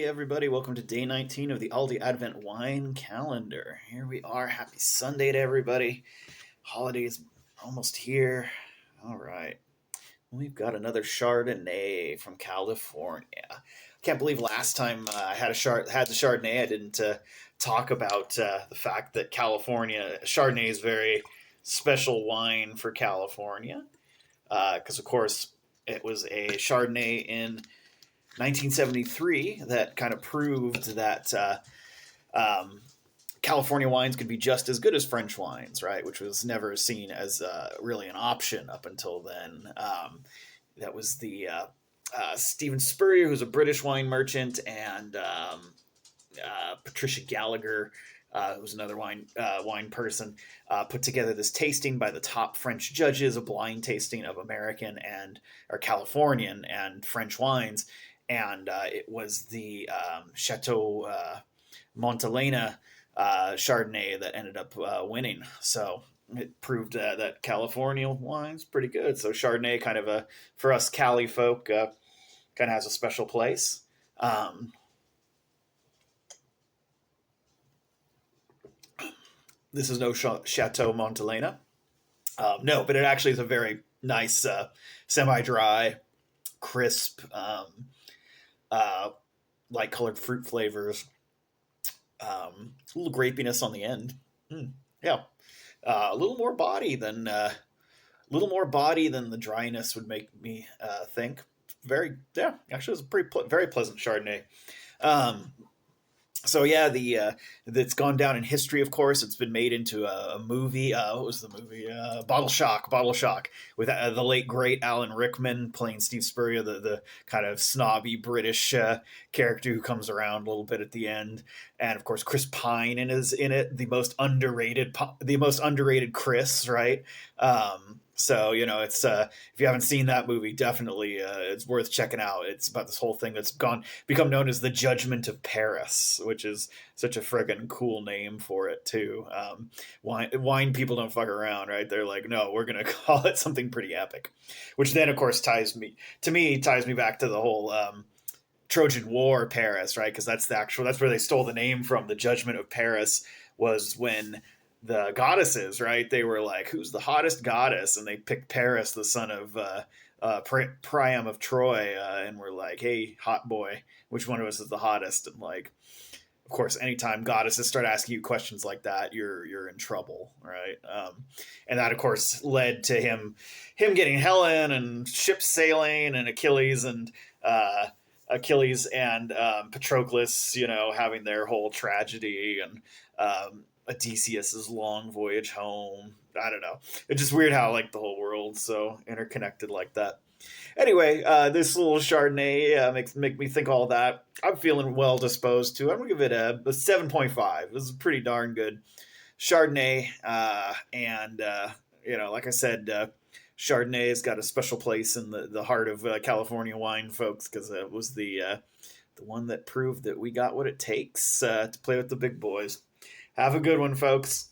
everybody. Welcome to day 19 of the Aldi Advent Wine Calendar. Here we are. Happy Sunday to everybody. Holidays almost here. All right. We've got another Chardonnay from California. Can't believe last time I had the Chardonnay, I didn't talk about the fact that California Chardonnay is very special wine for California. Because, of course, it was a Chardonnay in 1973 that kind of proved that um, California wines could be just as good as French wines, right? Which was never seen as really an option up until then. That was the Stephen Spurrier, who's a British wine merchant, and Patricia Gallagher, who's another wine person, put together this tasting by the top French judges, a blind tasting of American and or Californian and French wines, and it was the Chateau Montelena Chardonnay that ended up winning. So it proved that California wine's pretty good. So Chardonnay, kind of for us Cali folk, kind of has a special place. Um, this is no Chateau Montelena. No, but it actually is a very nice, semi-dry, crisp, uh, light colored fruit flavors. A little grapiness on the end. Yeah, a little more body than the dryness would make me think. Very, yeah. Actually, it's a very pleasant Chardonnay. Um, so yeah, the that's gone down in history. Of course, it's been made into a movie. What was the movie? Bottle Shock. Bottle Shock with the late great Alan Rickman playing Steve Spurrier, the kind of snobby British character who comes around a little bit at the end, and of course Chris Pine is in it, the most underrated Chris, right? So it's if you haven't seen that movie, definitely it's worth checking out. It's about this whole thing that's become known as the Judgement of Paris, which is such a friggin' cool name for it too. Wine people don't fuck around, right? They're like, no, we're gonna call it something pretty epic, which then of course ties me back to the whole Trojan War Paris, right? Because that's where they stole the name from. The Judgment of Paris was when the goddesses, right? They were like, who's the hottest goddess? And they picked Paris, the son of Priam of Troy, and were like, hey, hot boy, which one of us is the hottest? And like, of course, anytime goddesses start asking you questions like that, you're in trouble, right? And that, of course, led to him getting Helen and ships sailing, and Achilles and Patroclus, having their whole tragedy, and Odysseus's long voyage home. I don't know. It's just weird how like the whole world's so interconnected like that. Anyway, this little Chardonnay make me think all that. I'm feeling well disposed to. I'm gonna give it a 7.5. This is pretty darn good Chardonnay, and like I said, Chardonnay has got a special place in the heart of California wine folks, because it was the one that proved that we got what it takes to play with the big boys. Have a good one, folks.